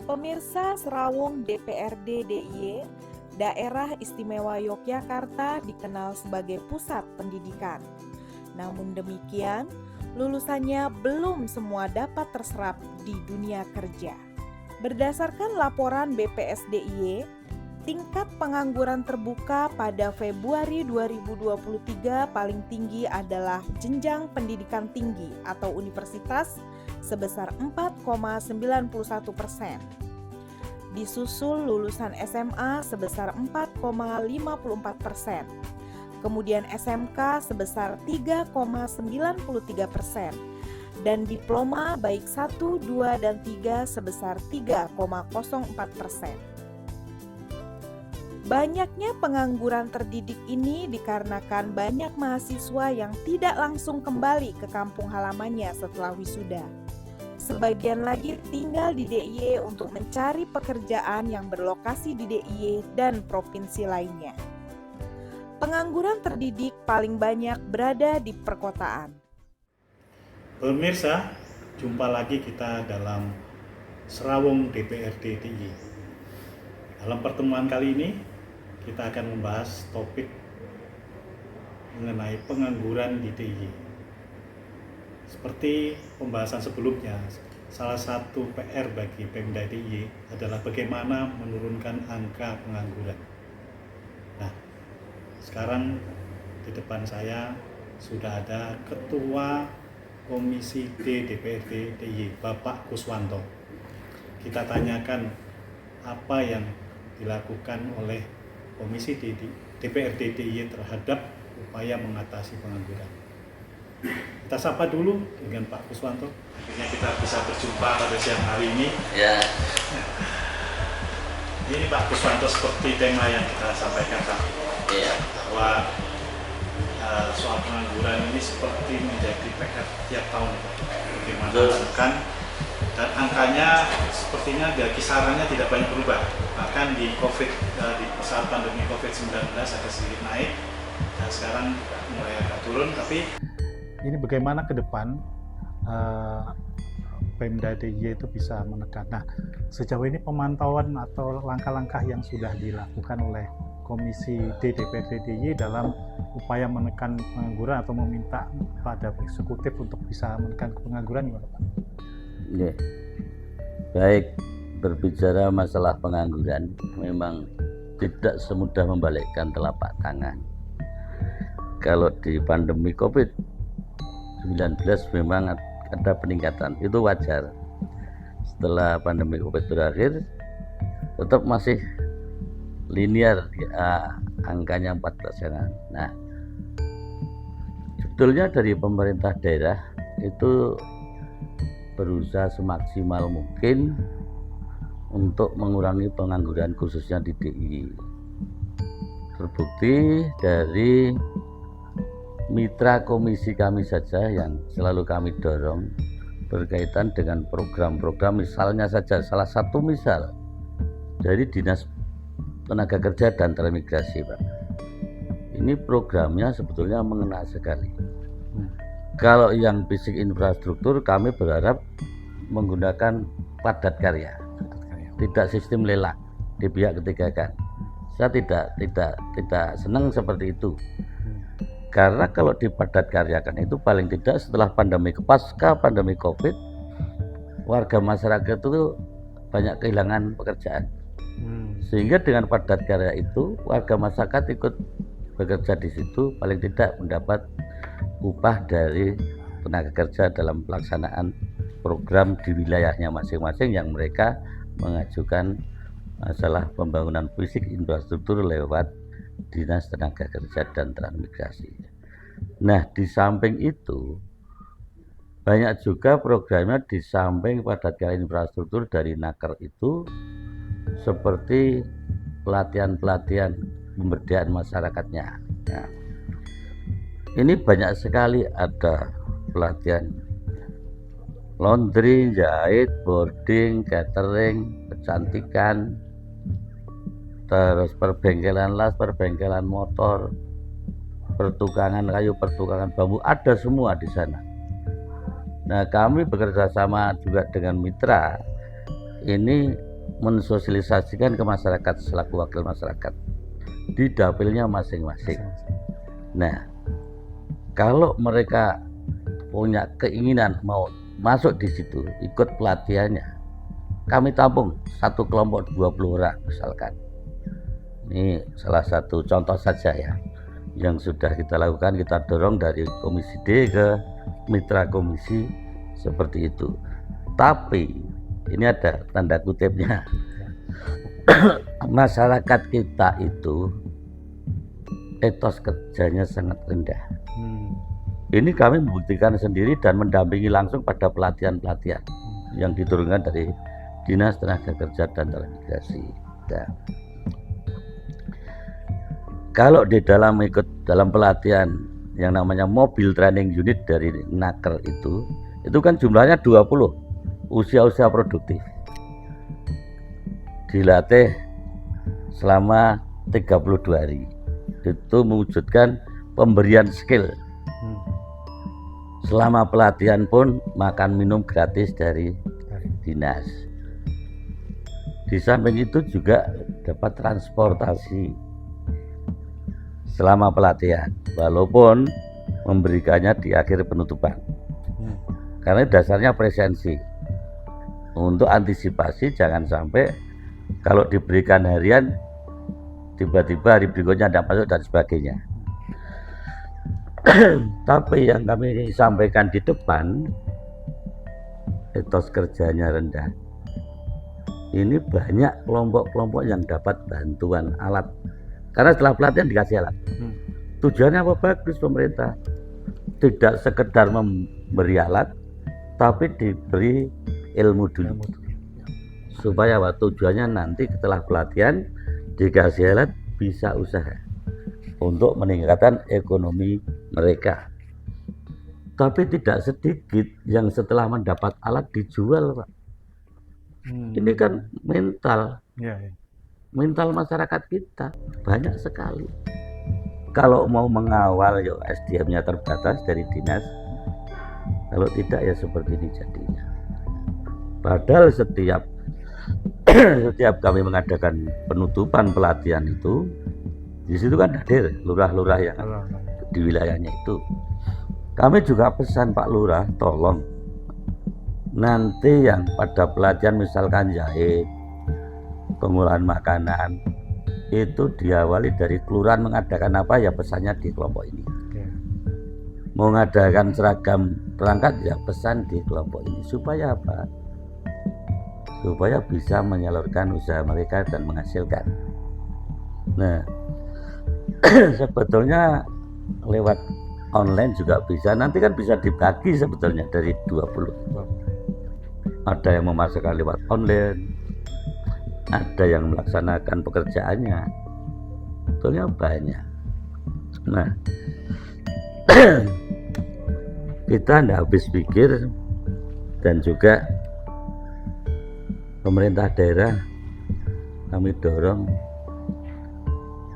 Pemirsa Serawung DPRD DIY, Daerah Istimewa Yogyakarta dikenal sebagai pusat pendidikan. Namun demikian, lulusannya belum semua dapat terserap di dunia kerja. Berdasarkan laporan BPS DIY, tingkat pengangguran terbuka pada Februari 2023 paling tinggi adalah jenjang pendidikan tinggi atau universitas sebesar 4,91%. Disusul lulusan SMA sebesar 4,54%. Kemudian SMK sebesar 3,93%. Dan diploma baik 1, 2, dan 3 sebesar 3,04%. Banyaknya pengangguran terdidik ini dikarenakan banyak mahasiswa yang tidak langsung kembali ke kampung halamannya setelah wisuda. Sebagian lagi tinggal di DIY untuk mencari pekerjaan yang berlokasi di DIY dan provinsi lainnya. Pengangguran terdidik paling banyak berada di perkotaan. Pemirsa, jumpa lagi kita dalam Serawung DPRD DIY. Dalam pertemuan kali ini, kita akan membahas topik mengenai pengangguran di DIY. Seperti pembahasan sebelumnya, salah satu PR bagi Pemda DIY adalah bagaimana menurunkan angka pengangguran. Nah, sekarang di depan saya sudah ada Ketua Komisi D DPRD DIY, Bapak Kuswanto. Kita tanyakan apa yang dilakukan oleh Komisi D DPRD DIY terhadap upaya mengatasi pengangguran. Kita sapa dulu dengan Pak Kuswanto. Akhirnya kita bisa berjumpa pada siang hari ini. Ya. Ini Pak Kuswanto, seperti tema yang kita sampaikan tadi, bahwa soal pengangguran ini seperti menjadi PR tiap tahun, Pak. Bagaimana melakukan, dan angkanya sepertinya kisarannya tidak banyak berubah. Bahkan di saat pandemi COVID-19 agak sedikit naik, dan sekarang mulai agak turun. Tapi ini bagaimana ke depan Pemda DIY itu bisa menekan. Nah, sejauh ini pemantauan atau langkah-langkah yang sudah dilakukan oleh Komisi D DPRD DIY dalam upaya menekan pengangguran atau meminta pada eksekutif untuk bisa menekan pengangguran gimana, Pak? Ya. Baik, berbicara masalah pengangguran memang tidak semudah membalikkan telapak tangan. Kalau di pandemi COVID-19 memang ada peningkatan, itu wajar. Setelah pandemi COVID berakhir, tetap masih linear angkanya 4%. Nah, sebetulnya dari pemerintah daerah itu berusaha semaksimal mungkin untuk mengurangi pengangguran khususnya di DIY. Terbukti dari mitra komisi kami saja yang selalu kami dorong berkaitan dengan program-program, misalnya saja salah satu misal dari Dinas Tenaga Kerja dan Transmigrasi, Pak. Ini programnya sebetulnya mengena sekali. Kalau yang basic infrastruktur kami berharap menggunakan padat karya, tidak sistem lelang di pihak ketiga kan. Saya tidak senang seperti itu. Karena kalau dipadat karyakan itu paling tidak setelah pandemi, pasca pandemi COVID, warga masyarakat itu banyak kehilangan pekerjaan. Sehingga dengan padat karya itu warga masyarakat ikut bekerja di situ, paling tidak mendapat upah dari tenaga kerja dalam pelaksanaan program di wilayahnya masing-masing yang mereka mengajukan masalah pembangunan fisik infrastruktur lewat Dinas Tenaga Kerja dan Transmigrasi. Nah, di samping itu banyak juga programnya di samping padat karya infrastruktur dari Naker itu seperti pelatihan-pelatihan pemberdayaan masyarakatnya. Nah, ini banyak sekali, ada pelatihan laundry, jahit, boarding, catering, kecantikan, terus perbengkelan las, perbengkelan motor, pertukangan kayu, pertukangan bambu, ada semua di sana. Nah, kami bekerja sama juga dengan mitra. Ini mensosialisasikan ke masyarakat selaku wakil masyarakat di dapilnya masing-masing. Nah, kalau mereka punya keinginan mau masuk di situ, ikut pelatihannya, kami tampung satu kelompok 20 orang misalkan. Ini salah satu contoh saja ya, yang sudah kita lakukan, kita dorong dari Komisi D ke mitra komisi seperti itu. Tapi ini ada tanda kutipnya. Masyarakat kita itu etos kerjanya sangat rendah. Ini kami membuktikan sendiri dan mendampingi langsung pada pelatihan-pelatihan yang diturunkan dari Dinas Tenaga Kerja dan Transmigrasi. Nah, kalau di dalam ikut dalam pelatihan yang namanya mobil training unit dari Naker itu kan jumlahnya 20 usia-usia produktif. Dilatih selama 32 hari. Itu mewujudkan pemberian skill. Selama pelatihan pun makan minum gratis dari dinas. Di samping itu juga dapat transportasi selama pelatihan, walaupun memberikannya di akhir penutupan. Karena dasarnya presensi. Untuk antisipasi jangan sampai kalau diberikan harian tiba-tiba hari berikutnya tidak masuk dan sebagainya. Tapi yang kami sampaikan di depan, etos kerjanya rendah. Ini banyak kelompok-kelompok yang dapat bantuan alat. Karena setelah pelatihan dikasih alat. Tujuannya apa? Bagus pemerintah. Tidak sekedar memberi alat, tapi diberi ilmu dulu. Supaya tujuannya nanti setelah pelatihan dikasih alat bisa usaha untuk meningkatkan ekonomi mereka. Tapi tidak sedikit yang setelah mendapat alat dijual, Pak. Ini kan mental masyarakat kita banyak sekali. Kalau mau mengawal ya SDM-nya terbatas dari dinas, kalau tidak ya seperti ini jadinya. Padahal setiap kami mengadakan penutupan pelatihan itu, di situ kan hadir lurah-lurah yang di wilayahnya itu. Kami juga pesan Pak Lurah, tolong nanti yang pada pelatihan misalkan jahit, pengolahan makanan, itu diawali dari kelurahan mengadakan apa ya pesannya di kelompok ini. Mau mengadakan seragam perangkat ya pesan di kelompok ini. Supaya apa? Supaya bisa menyalurkan usaha mereka dan menghasilkan. Nah, sebetulnya lewat online juga bisa. Nanti kan bisa dibagi sebetulnya dari 20. Ada yang memasarkan lewat online, ada yang melaksanakan pekerjaannya. Sebetulnya banyak. Nah, kita tidak habis pikir, dan juga pemerintah daerah kami dorong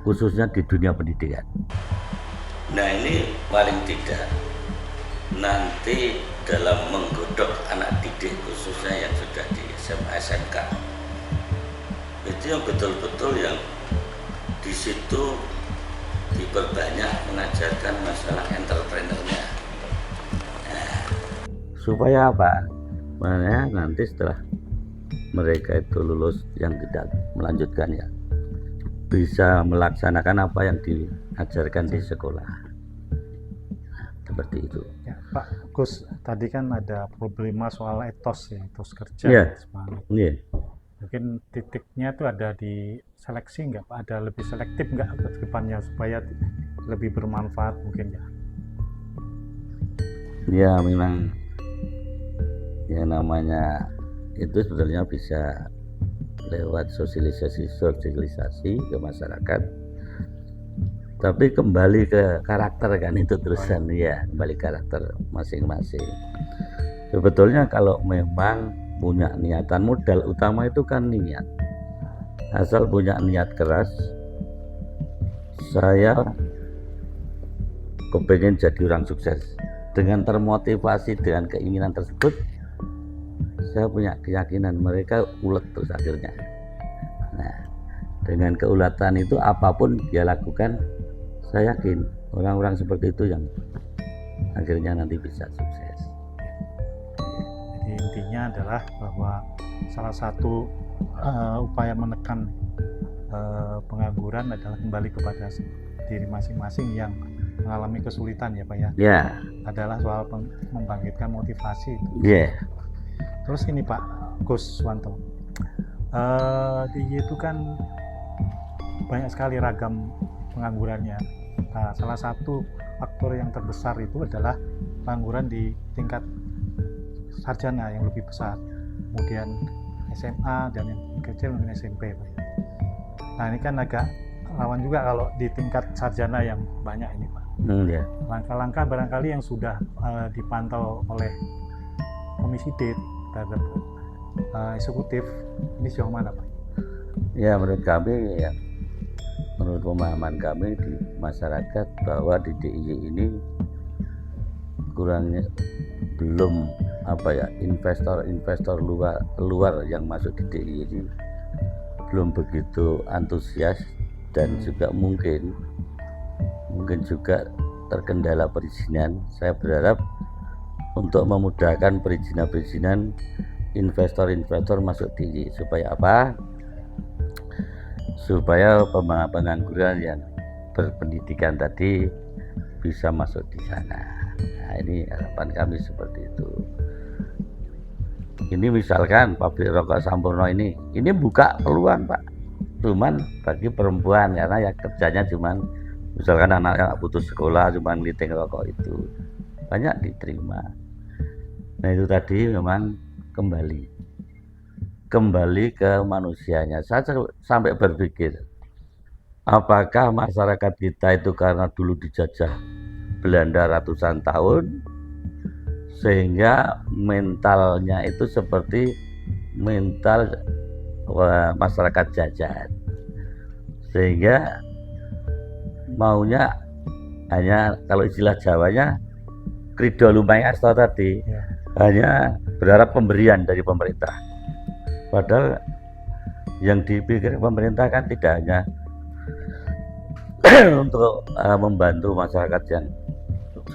khususnya di dunia pendidikan. Nah, ini paling tidak nanti dalam menggodok anak didik khususnya yang sudah di SMA SMK itu yang betul-betul yang di situ diperbanyak mengajarkan masalah entrepreneurnya. Nah, supaya apa? Mana nanti setelah mereka itu lulus yang tidak melanjutkan ya bisa melaksanakan apa yang diajarkan di sekolah. Seperti itu. Ya, Pak Gus, tadi kan ada problema soal etos ya, etos kerja. Yeah. Mungkin titiknya itu ada di seleksi nggak Pak? Ada lebih selektif nggak ke depannya supaya lebih bermanfaat mungkin ya? Ya memang ya namanya itu sebenarnya bisa lewat sosialisasi ke masyarakat. Tapi kembali ke karakter kan itu terusan ya, kembali karakter masing-masing. Sebetulnya kalau memang punya niatan, modal utama itu kan niat. Asal punya niat keras, saya kepengen jadi orang sukses. Dengan termotivasi dengan keinginan tersebut, saya punya keyakinan mereka ulet terus akhirnya. Nah, dengan keulatan itu apapun dia lakukan, saya yakin orang-orang seperti itu yang akhirnya nanti bisa sukses. Jadi intinya adalah bahwa salah satu upaya menekan pengangguran adalah kembali kepada diri masing-masing yang mengalami kesulitan ya Pak ya. Ya, Adalah soal membangkitkan motivasi. yeah. Terus ini Pak Gus Wanto, DIY itu kan banyak sekali ragam penganggurannya. Nah, salah satu faktor yang terbesar itu adalah pengangguran di tingkat sarjana yang lebih besar, kemudian SMA dan yang kecil mungkin SMP Pak. Nah ini kan agak rawan juga kalau di tingkat sarjana yang banyak ini Pak. Ya. Langkah-langkah barangkali yang sudah dipantau oleh Komisi D terhadap eksekutif ini sejauh mana Pak? Ya, menurut kami ya, menurut pemahaman kami di masyarakat bahwa di DIY ini kurangnya belum investor luar yang masuk di DIY ini belum begitu antusias dan juga mungkin juga terkendala perizinan. Saya berharap untuk memudahkan perizinan investor masuk DIY supaya apa? Supaya pengangguran yang berpendidikan tadi bisa masuk di sana. Nah, ini harapan kami seperti itu. Ini misalkan pabrik rokok Sampurno ini buka peluang Pak, cuman bagi perempuan karena ya kerjanya cuman misalkan anak putus sekolah cuman ngiting rokok itu banyak diterima. Nah itu tadi memang kembali ke manusianya. Saya sampai berpikir apakah masyarakat kita itu karena dulu dijajah Belanda ratusan tahun sehingga mentalnya itu seperti mental masyarakat jajahan, sehingga maunya hanya kalau istilah Jawanya krido lumai asta tadi ya, hanya berharap pemberian dari pemerintah, padahal yang dipikir pemerintah kan tidak hanya untuk membantu masyarakat yang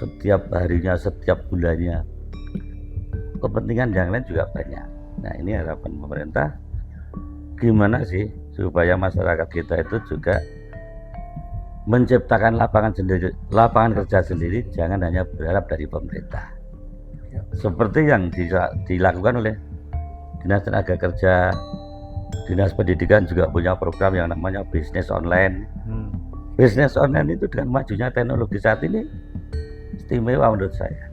setiap harinya, setiap bulannya, kepentingan yang lain juga banyak. Nah ini harapan pemerintah, gimana sih supaya masyarakat kita itu juga menciptakan lapangan kerja sendiri, jangan hanya berharap dari pemerintah. Seperti yang dilakukan oleh Dinas Tenaga Kerja, Dinas Pendidikan juga punya program yang namanya bisnis online. Bisnis online itu dengan majunya teknologi saat ini istimewa menurut saya.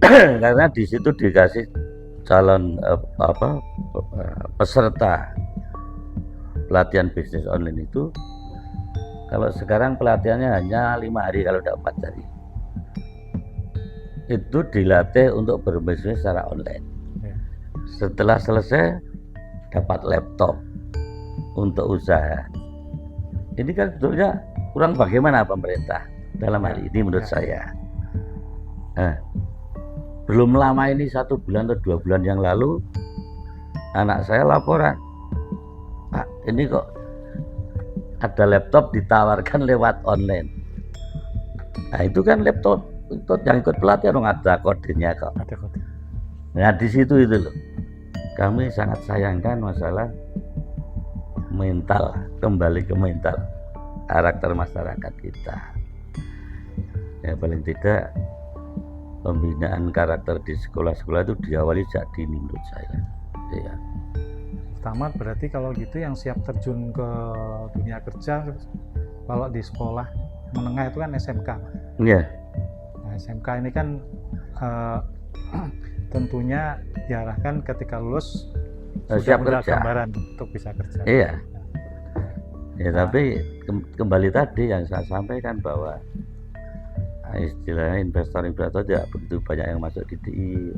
Karena di situ dikasih calon peserta pelatihan bisnis online itu, kalau sekarang pelatihannya hanya 5 hari, kalau tidak 4 hari itu dilatih untuk berbisnis secara online. Setelah selesai dapat laptop untuk usaha. Ini kan sebetulnya kurang bagaimana pemerintah dalam hal ini menurut saya. Nah, belum lama ini 1 bulan atau 2 bulan yang lalu anak saya laporan, Pak ini kok ada laptop ditawarkan lewat online. Nah itu kan laptop yang ikut pelatihan ada kodenya kok. Ada kode. Nah di situ itu loh, kami sangat sayangkan masalah mental, kembali ke mental karakter masyarakat kita. Ya paling tidak pembinaan karakter di sekolah-sekolah itu diawali sejak dini menurut saya. Ya. Pertama berarti kalau gitu yang siap terjun ke dunia kerja kalau di sekolah menengah itu kan SMK. Iya. Nah, SMK ini kan tentunya diarahkan ketika lulus siap sudah kerja, gambaran untuk bisa kerja. Iya. Ya tapi kembali tadi yang saya sampaikan bahwa istilahnya investor tidak begitu banyak yang masuk di DIY,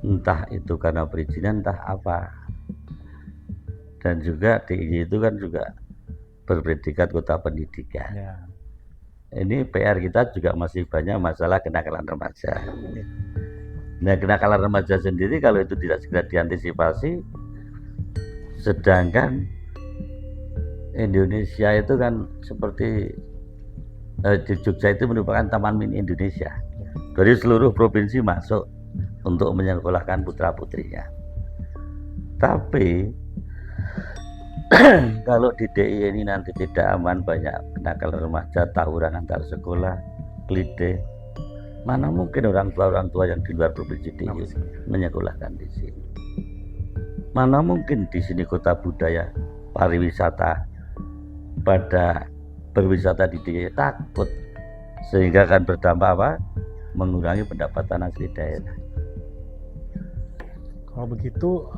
entah itu karena perizinan entah apa. Dan juga DIY itu kan juga berpredikat kota pendidikan. Ya. Ini PR kita juga masih banyak masalah kenakalan remaja. Nah, kenakalan remaja sendiri kalau itu tidak segera diantisipasi, sedangkan Indonesia itu kan seperti di Jogja itu merupakan taman mini Indonesia. Dari seluruh provinsi masuk untuk menyekolahkan putra-putrinya. Tapi kalau di DIY ini nanti tidak aman, banyak kenakalan remaja, tawuran antar sekolah, klide, mana mungkin orang tua yang di luar provinsi DIY menyekolahkan di sini. Mana mungkin di sini kota budaya, pariwisata, pada berwisata di DIY takut, sehingga akan berdampak apa? Mengurangi pendapatan asli daerah. Kalau begitu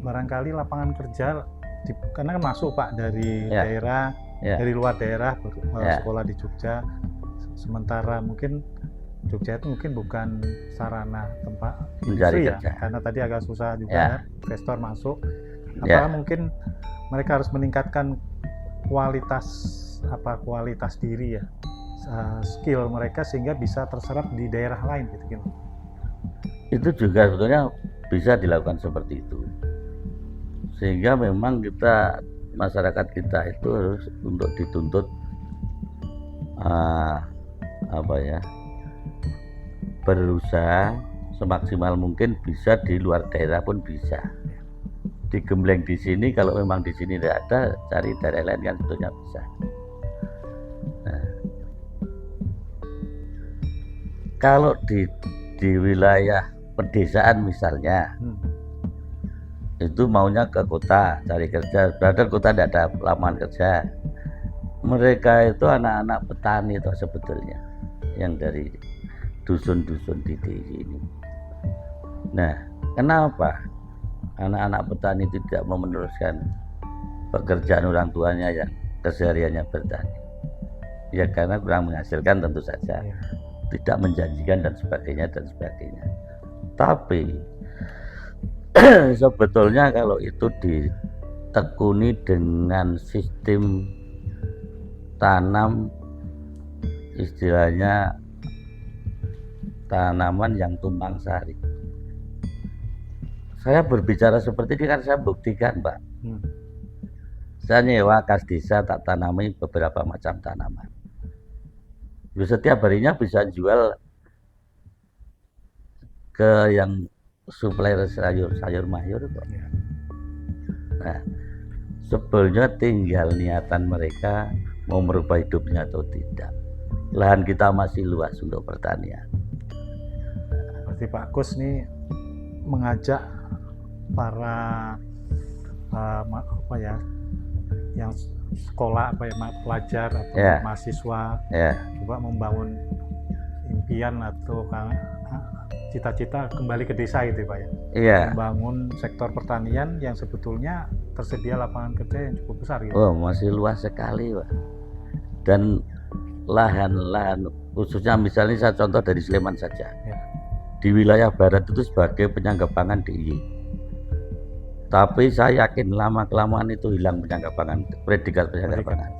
barangkali lapangan kerja karena kan masuk Pak dari Ya. daerah, Ya. dari luar daerah Ya. sekolah di Jogja. Sementara mungkin Jogja itu mungkin bukan sarana tempat Mencari industri ya, kerja. karena tadi agak susah juga Ya. kan, investor masuk. Ya. Apakah mungkin mereka harus meningkatkan kualitas diri ya, skill mereka sehingga bisa terserap di daerah lain gitu. Itu juga sebetulnya bisa dilakukan seperti itu, sehingga memang kita, masyarakat kita itu harus untuk dituntut berusaha semaksimal mungkin, bisa di luar daerah pun bisa digembleng di sini. Kalau memang di sini tidak ada, cari daerah lain kan sebetulnya bisa. Nah, kalau di wilayah pedesaan misalnya, itu maunya ke kota cari kerja, padahal kota tidak ada lapangan kerja. Mereka itu anak-anak petani itu sebetulnya, yang dari dusun-dusun di sini. Nah, kenapa anak-anak petani tidak mau meneruskan pekerjaan orang tuanya yang kesehariannya bertani? Ya karena kurang menghasilkan tentu saja, tidak menjanjikan dan sebagainya. Tapi sebetulnya kalau itu ditekuni dengan sistem tanam, istilahnya tanaman yang tumpang sari. Saya berbicara seperti ini kan saya buktikan, Pak. Saya nyewa kas desa, tak tanami beberapa macam tanaman. Setiap harinya bisa jual ke yang supplier sayur mayur kok. Nah, sebetulnya tinggal niatan mereka mau merubah hidupnya atau tidak. Lahan kita masih luas untuk pertanian. Berarti Pak Kus nih mengajak para yang sekolah pelajar atau mahasiswa coba membangun impian atau cita-cita kembali ke desa gitu Pak ya. Iya. Membangun sektor pertanian yang sebetulnya tersedia lapangan kerja yang cukup besar gitu. Oh, masih luas sekali, Pak. Dan lahan-lahan khususnya misalnya saya contoh dari Sleman saja. Di wilayah barat itu sebagai penyangga pangan DIY. Tapi saya yakin lama-kelamaan itu hilang penyangga pangan, predikat penyangga pangan.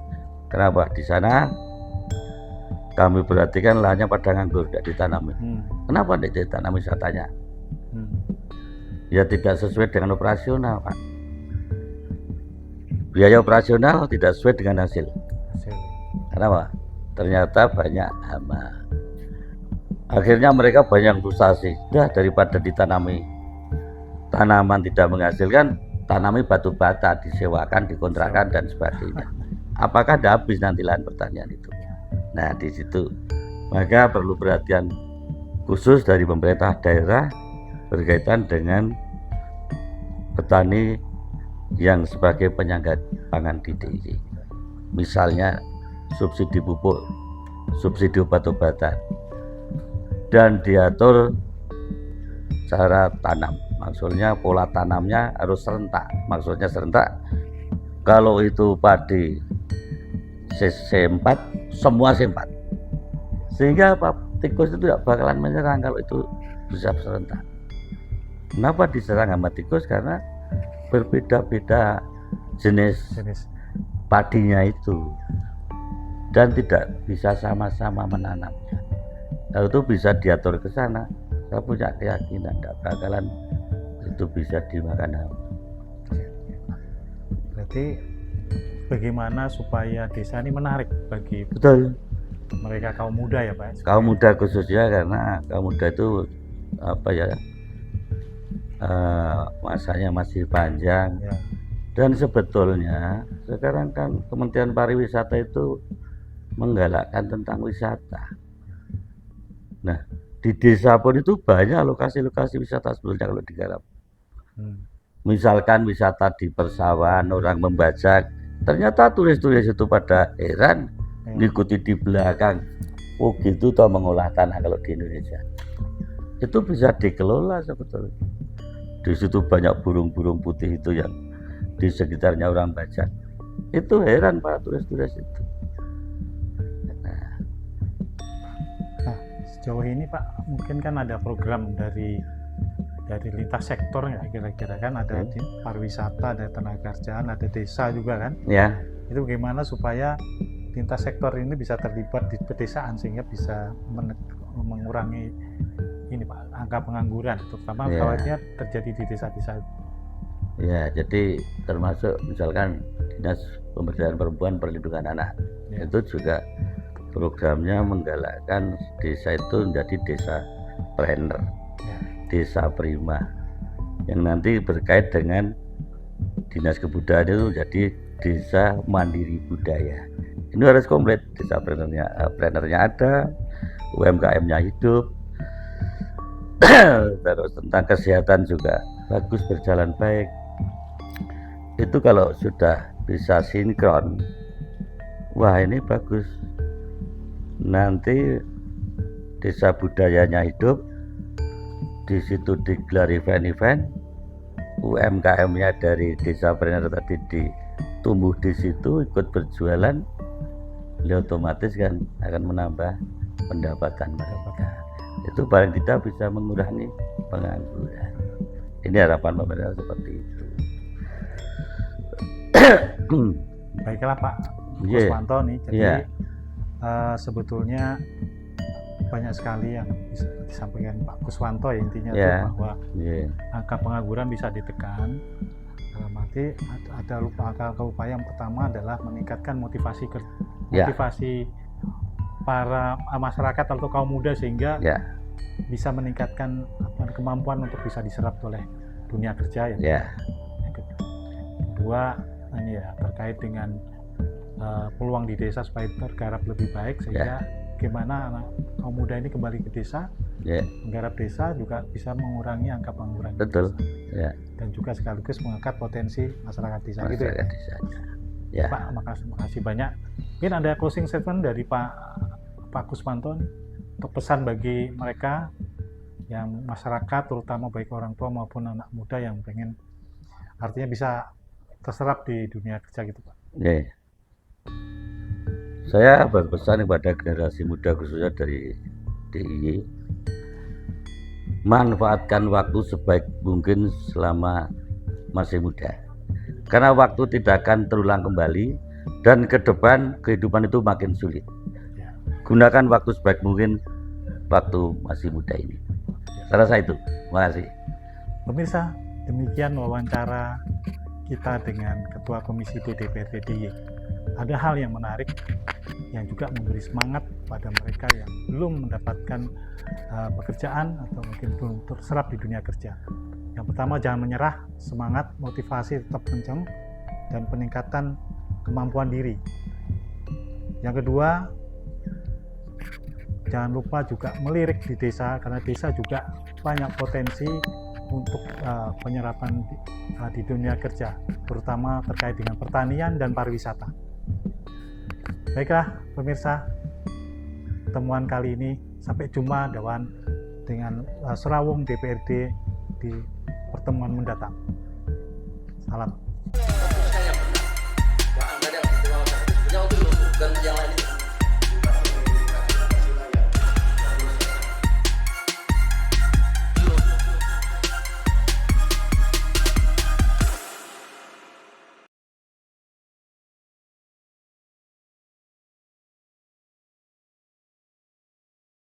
Kenapa? Di sana kami perhatikan lahannya padang anggur, tidak ditanami. Kenapa tidak ditanami, saya tanya. Ya tidak sesuai dengan operasional, Pak. Biaya operasional tidak sesuai dengan hasil. Kenapa? Ternyata banyak hama. Akhirnya mereka banyak frustasi. Dah, daripada ditanami tanaman tidak menghasilkan, tanami batu bata, disewakan, dikontrakkan dan sebagainya. Apakah dah habis nanti lahan pertanian itu? Nah, di situ maka perlu perhatian khusus dari pemerintah daerah berkaitan dengan petani yang sebagai penyangga pangan di DIY. Misalnya subsidi pupuk, subsidi obat-obatan, dan diatur cara tanam. Maksudnya pola tanamnya harus serentak. Maksudnya serentak, kalau itu padi C4, semua C4. Sehingga apa? Tikus itu tidak bakalan menyerang kalau itu bisa serentak. Kenapa diserang sama tikus? Karena berbeda-beda jenis padinya itu dan tidak bisa sama-sama menanamnya. Kalau itu bisa diatur ke sana, Saya punya keyakinan tidak bakalan itu bisa dimakan hama. Berarti bagaimana supaya desa ini menarik bagi Betul. mereka kaum muda ya Pak? Kaum muda khususnya, karena kaum muda itu apa ya, masanya masih panjang. Ya. Dan sebetulnya sekarang kan Kementerian Pariwisata itu menggalakkan tentang wisata. Nah, di desa pun itu banyak lokasi-lokasi wisata sebetulnya kalau digarap. Misalkan wisata di persawahan, orang membajak, ternyata turis-turis itu pada heran, ngikuti di belakang. Oh gitu toh mengolah tanah kalau di Indonesia. Itu bisa dikelola sebetulnya. Di situ banyak burung-burung putih itu yang di sekitarnya orang bajak. Itu heran para turis-turis itu. Nah, sejauh ini Pak, mungkin kan ada program dari lintas sektor ya, kira-kira kan ada pariwisata, ada tenaga kerjaan, ada desa juga kan. Ya. Itu bagaimana supaya lintas sektor ini bisa terlibat di pedesaan sehingga bisa mengurangi ini Pak, angka pengangguran, terutama khawatirnya terjadi di desa-desa. Ya, jadi termasuk misalkan Dinas Pemberdayaan Perempuan Perlindungan Anak, itu juga programnya menggalakkan desa itu menjadi desa trainer, desa prima, yang nanti berkait dengan Dinas Kebudayaan itu menjadi desa mandiri budaya. Ini harus komplit, desa trainer-nya ada, UMKM-nya hidup, terus tentang kesehatan juga bagus, berjalan baik. Itu kalau sudah bisa sinkron, wah ini bagus. Nanti desa budayanya hidup, di situ digelar event-event, UMKM-nya dari desa trainer tadi ditumbuh di situ, ikut berjualan, beliau otomatis kan akan menambah pendapatan mereka. Itu paling tidak bisa mengurangi pengangguran. Ini harapan pemerintah seperti itu. Baiklah Pak Kuswanto nih, jadi sebetulnya banyak sekali yang bisa disampaikan Pak Kuswanto ya, intinya itu bahwa angka pengangguran bisa ditekan. Dalam arti ada upaya yang pertama adalah meningkatkan motivasi para masyarakat atau kaum muda sehingga bisa meningkatkan kemampuan untuk bisa diserap oleh dunia kerja ya. Yang kedua ini ya terkait dengan peluang di desa supaya tergarap lebih baik, sehingga gimana anak kaum muda ini kembali ke desa, menggarap desa juga bisa mengurangi angka pengangguran. Betul. Dan juga sekaligus mengangkat potensi masyarakat desa gitu ya. Pak, makasih banyak. Mungkin ada closing statement dari Pak Kuswanto untuk pesan bagi mereka yang masyarakat, terutama baik orang tua maupun anak muda yang pengen artinya bisa terserap di dunia kerja gitu Pak. Saya berpesan kepada generasi muda khususnya dari DIY, manfaatkan waktu sebaik mungkin selama masih muda, karena waktu tidak akan terulang kembali dan ke depan kehidupan itu makin sulit. Gunakan waktu sebaik mungkin waktu masih muda ini. Saya rasa itu. Terima kasih. Pemirsa, demikian wawancara kita dengan Ketua Komisi D DPRD DIY. Ada hal yang menarik yang juga memberi semangat pada mereka yang belum mendapatkan pekerjaan atau mungkin belum terserap di dunia kerja. Yang pertama, jangan menyerah, semangat, motivasi tetap kencang, dan peningkatan kemampuan diri. Yang kedua, jangan lupa juga melirik di desa, karena desa juga banyak potensi untuk penyerapan di dunia kerja, terutama terkait dengan pertanian dan pariwisata. Baiklah pemirsa, temuan kali ini sampai jumpa dengan Serawung DPRD di pertemuan mendatang. Salam.